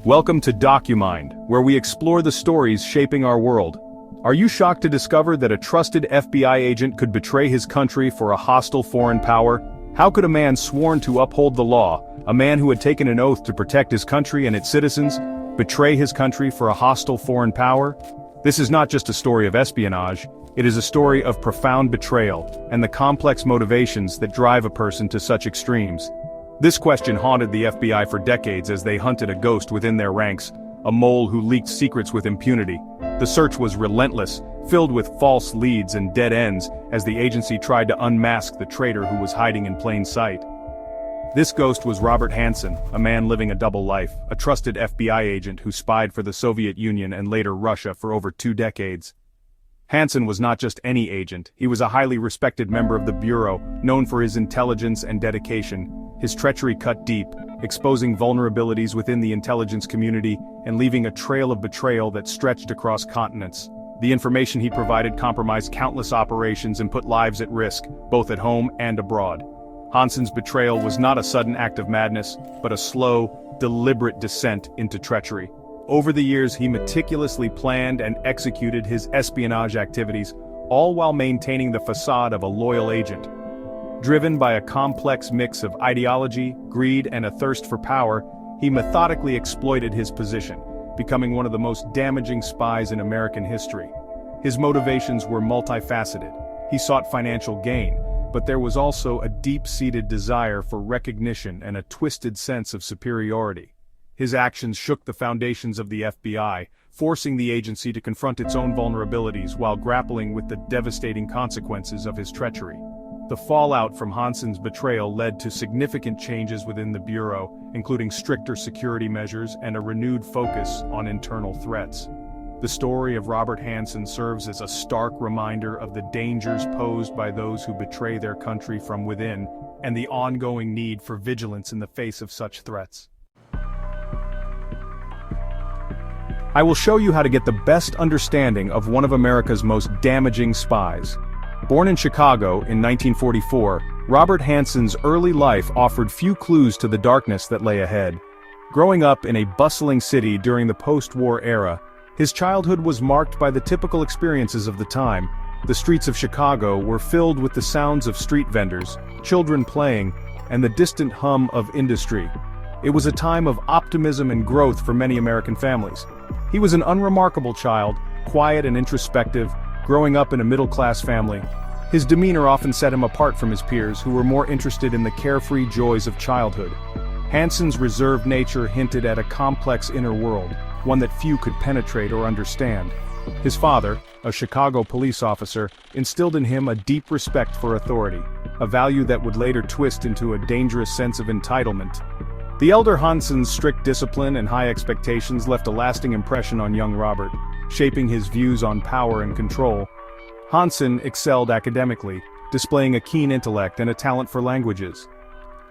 Welcome to DocuMind, where we explore the stories shaping our world. Are you shocked to discover that a trusted FBI agent could betray his country for a hostile foreign power? How could a man sworn to uphold the law, a man who had taken an oath to protect his country and its citizens, betray his country for a hostile foreign power? This is not just a story of espionage, it is a story of profound betrayal and the complex motivations that drive a person to such extremes. This question haunted the FBI for decades as they hunted a ghost within their ranks, a mole who leaked secrets with impunity. The search was relentless, filled with false leads and dead ends as the agency tried to unmask the traitor who was hiding in plain sight. This ghost was Robert Hanssen, a man living a double life, a trusted FBI agent who spied for the Soviet Union and later Russia for over 2 decades. Hanssen was not just any agent, he was a highly respected member of the Bureau, known for his intelligence and dedication. His treachery cut deep, exposing vulnerabilities within the intelligence community and leaving a trail of betrayal that stretched across continents. The information he provided compromised countless operations and put lives at risk, both at home and abroad. Hanssen's betrayal was not a sudden act of madness, but a slow, deliberate descent into treachery. Over the years he meticulously planned and executed his espionage activities, all while maintaining the facade of a loyal agent. Driven by a complex mix of ideology, greed, and a thirst for power, he methodically exploited his position, becoming one of the most damaging spies in American history. His motivations were multifaceted. He sought financial gain, but there was also a deep-seated desire for recognition and a twisted sense of superiority. His actions shook the foundations of the FBI, forcing the agency to confront its own vulnerabilities while grappling with the devastating consequences of his treachery. The fallout from Hanssen's betrayal led to significant changes within the Bureau, including stricter security measures and a renewed focus on internal threats. The story of Robert Hanssen serves as a stark reminder of the dangers posed by those who betray their country from within, and the ongoing need for vigilance in the face of such threats. I will show you how to get the best understanding of one of America's most damaging spies. Born in Chicago in 1944, Robert Hanssen's early life offered few clues to the darkness that lay ahead. Growing up in a bustling city during the post-war era, his childhood was marked by the typical experiences of the time. The streets of Chicago were filled with the sounds of street vendors, children playing, and the distant hum of industry. It was a time of optimism and growth for many American families. He was an unremarkable child, quiet and introspective, growing up in a middle-class family. His demeanor often set him apart from his peers who were more interested in the carefree joys of childhood. Hanssen's reserved nature hinted at a complex inner world, one that few could penetrate or understand. His father, a Chicago police officer, instilled in him a deep respect for authority, a value that would later twist into a dangerous sense of entitlement. The elder Hanssen's strict discipline and high expectations left a lasting impression on young Robert, shaping his views on power and control. Hanssen excelled academically, displaying a keen intellect and a talent for languages.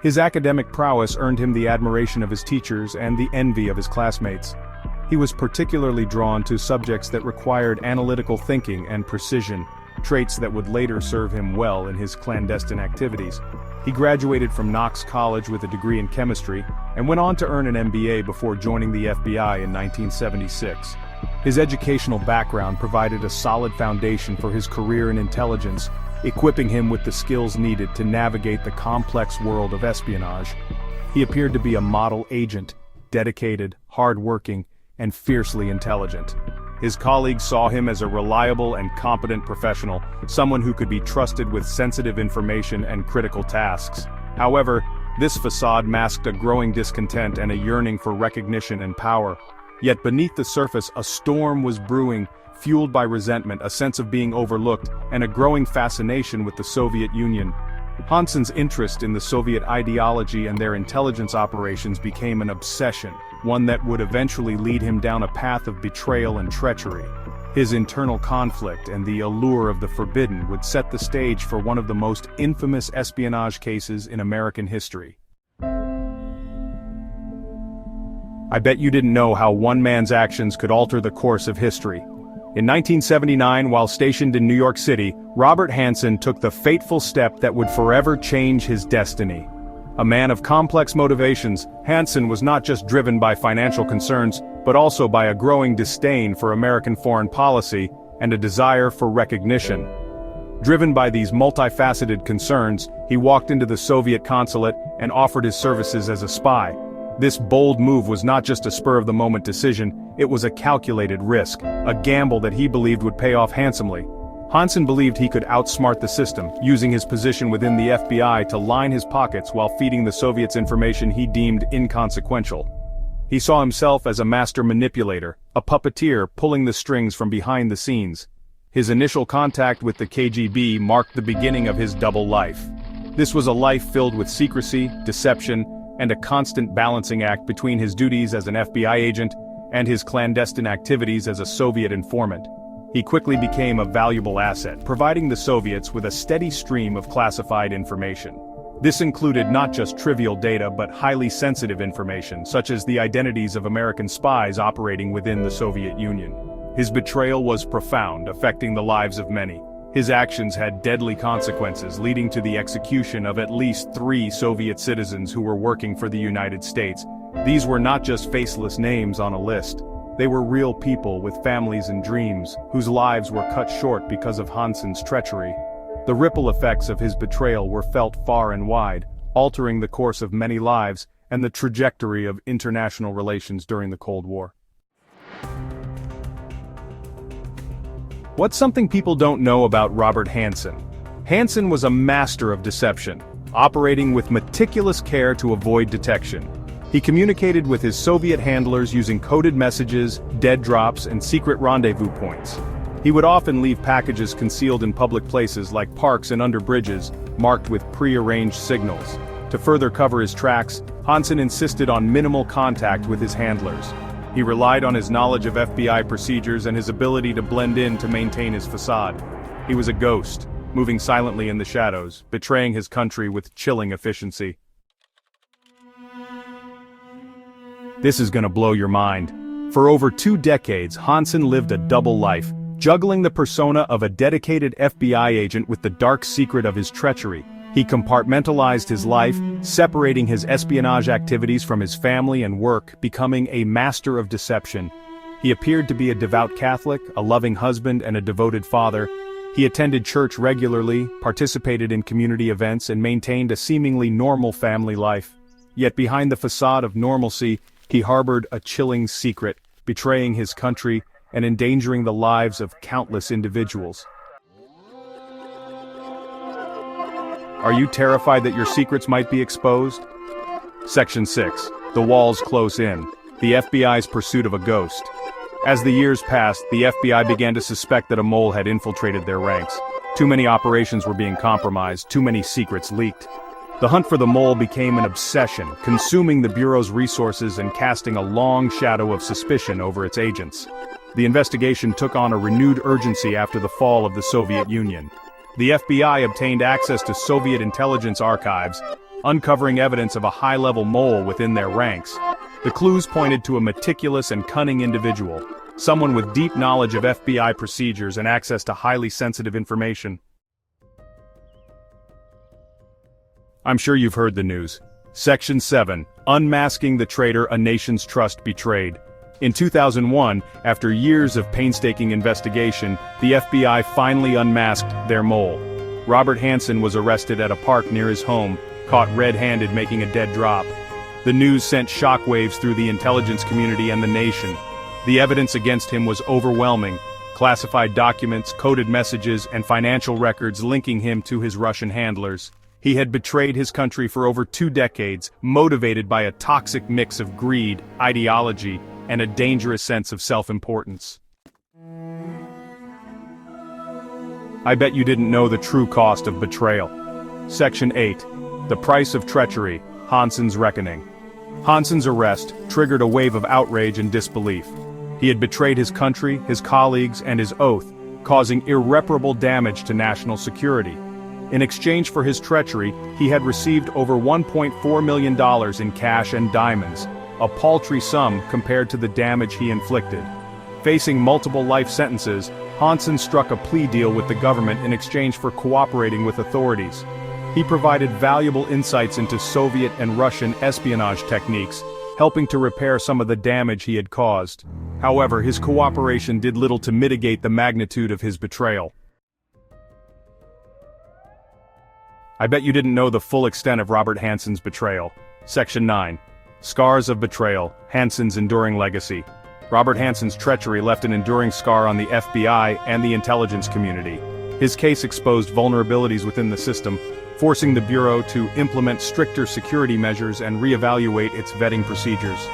His academic prowess earned him the admiration of his teachers and the envy of his classmates. He was particularly drawn to subjects that required analytical thinking and precision, traits that would later serve him well in his clandestine activities. He graduated from Knox College with a degree in chemistry and went on to earn an MBA before joining the FBI in 1976. His educational background provided a solid foundation for his career in intelligence, equipping him with the skills needed to navigate the complex world of espionage. He appeared to be a model agent, dedicated, hard-working, and fiercely intelligent. His colleagues saw him as a reliable and competent professional, someone who could be trusted with sensitive information and critical tasks. However, this facade masked a growing discontent and a yearning for recognition and power. Yet beneath the surface, a storm was brewing, fueled by resentment, a sense of being overlooked, and a growing fascination with the Soviet Union. Hanssen's interest in the Soviet ideology and their intelligence operations became an obsession, one that would eventually lead him down a path of betrayal and treachery. His internal conflict and the allure of the forbidden would set the stage for one of the most infamous espionage cases in American history. I bet you didn't know how one man's actions could alter the course of history. In 1979, while stationed in New York City, Robert Hanssen took the fateful step that would forever change his destiny. A man of complex motivations, Hanssen was not just driven by financial concerns, but also by a growing disdain for American foreign policy and a desire for recognition. Driven by these multifaceted concerns, he walked into the Soviet consulate and offered his services as a spy. This bold move was not just a spur-of-the-moment decision, it was a calculated risk, a gamble that he believed would pay off handsomely. Hanssen believed he could outsmart the system, using his position within the FBI to line his pockets while feeding the Soviets information he deemed inconsequential. He saw himself as a master manipulator, a puppeteer pulling the strings from behind the scenes. His initial contact with the KGB marked the beginning of his double life. This was a life filled with secrecy, deception, and a constant balancing act between his duties as an FBI agent and his clandestine activities as a Soviet informant. He quickly became a valuable asset, providing the Soviets with a steady stream of classified information. This included not just trivial data but highly sensitive information, such as the identities of American spies operating within the Soviet Union. His betrayal was profound, affecting the lives of many. His actions had deadly consequences, leading to the execution of at least 3 Soviet citizens who were working for the United States. These were not just faceless names on a list. They were real people with families and dreams, whose lives were cut short because of Hanssen's treachery. The ripple effects of his betrayal were felt far and wide, altering the course of many lives and the trajectory of international relations during the Cold War. What's something people don't know about Robert Hanssen? Hanssen was a master of deception, operating with meticulous care to avoid detection. He communicated with his Soviet handlers using coded messages, dead drops, and secret rendezvous points. He would often leave packages concealed in public places like parks and under bridges, marked with pre-arranged signals. To further cover his tracks, Hanssen insisted on minimal contact with his handlers. He relied on his knowledge of FBI procedures and his ability to blend in to maintain his facade. He was a ghost, moving silently in the shadows, betraying his country with chilling efficiency. This is gonna blow your mind. For over 2 decades, Hanssen lived a double life, juggling the persona of a dedicated FBI agent with the dark secret of his treachery. He compartmentalized his life, separating his espionage activities from his family and work, becoming a master of deception. He appeared to be a devout Catholic, a loving husband, and a devoted father. He attended church regularly, participated in community events, and maintained a seemingly normal family life. Yet behind the facade of normalcy, he harbored a chilling secret, betraying his country and endangering the lives of countless individuals. Are you terrified that your secrets might be exposed? Section 6. The walls close in. The FBI's pursuit of a ghost. As the years passed, the FBI began to suspect that a mole had infiltrated their ranks. Too many operations were being compromised, too many secrets leaked. The hunt for the mole became an obsession, consuming the Bureau's resources and casting a long shadow of suspicion over its agents. The investigation took on a renewed urgency after the fall of the Soviet Union. The FBI obtained access to Soviet intelligence archives, uncovering evidence of a high-level mole within their ranks. The clues pointed to a meticulous and cunning individual, someone with deep knowledge of FBI procedures and access to highly sensitive information. I'm sure you've heard the news. Section 7. Unmasking the traitor a nation's trust betrayed. In 2001, after years of painstaking investigation, the FBI finally unmasked their mole. Robert Hanssen was arrested at a park near his home, caught red-handed making a dead drop. The news sent shockwaves through the intelligence community and the nation. The evidence against him was overwhelming: classified documents, coded messages, and financial records linking him to his Russian handlers. He had betrayed his country for over 2 decades, motivated by a toxic mix of greed, ideology, and a dangerous sense of self-importance. I bet you didn't know the true cost of betrayal. Section 8. The price of treachery, Hanssen's reckoning. Hanssen's arrest triggered a wave of outrage and disbelief. He had betrayed his country, his colleagues, and his oath, causing irreparable damage to national security. In exchange for his treachery, he had received over $1.4 million in cash and diamonds, a paltry sum compared to the damage he inflicted. Facing multiple life sentences, Hanssen struck a plea deal with the government in exchange for cooperating with authorities. He provided valuable insights into Soviet and Russian espionage techniques, helping to repair some of the damage he had caused. However, his cooperation did little to mitigate the magnitude of his betrayal. I bet you didn't know the full extent of Robert Hanssen's betrayal. Section 9. Scars of Betrayal, Hanssen's Enduring Legacy. Robert Hanssen's treachery left an enduring scar on the FBI and the intelligence community. His case exposed vulnerabilities within the system, forcing the Bureau to implement stricter security measures and reevaluate its vetting procedures.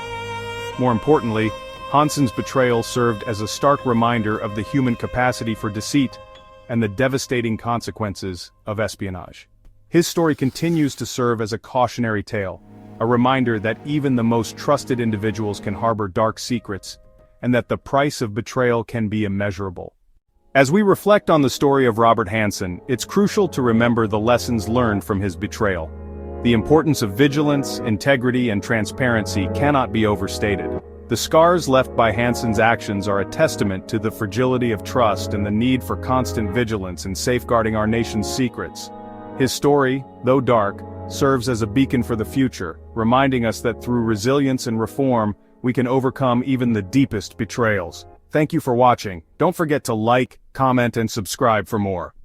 More importantly, Hanssen's betrayal served as a stark reminder of the human capacity for deceit and the devastating consequences of espionage. His story continues to serve as a cautionary tale, a reminder that even the most trusted individuals can harbor dark secrets, and that the price of betrayal can be immeasurable. As we reflect on the story of Robert Hanssen, it's crucial to remember the lessons learned from his betrayal. The importance of vigilance, integrity, and transparency cannot be overstated. The scars left by Hanssen's actions are a testament to the fragility of trust and the need for constant vigilance in safeguarding our nation's secrets. His story, though dark, serves as a beacon for the future, reminding us that through resilience and reform, we can overcome even the deepest betrayals. Thank you for watching. Don't forget to like, comment, and subscribe for more.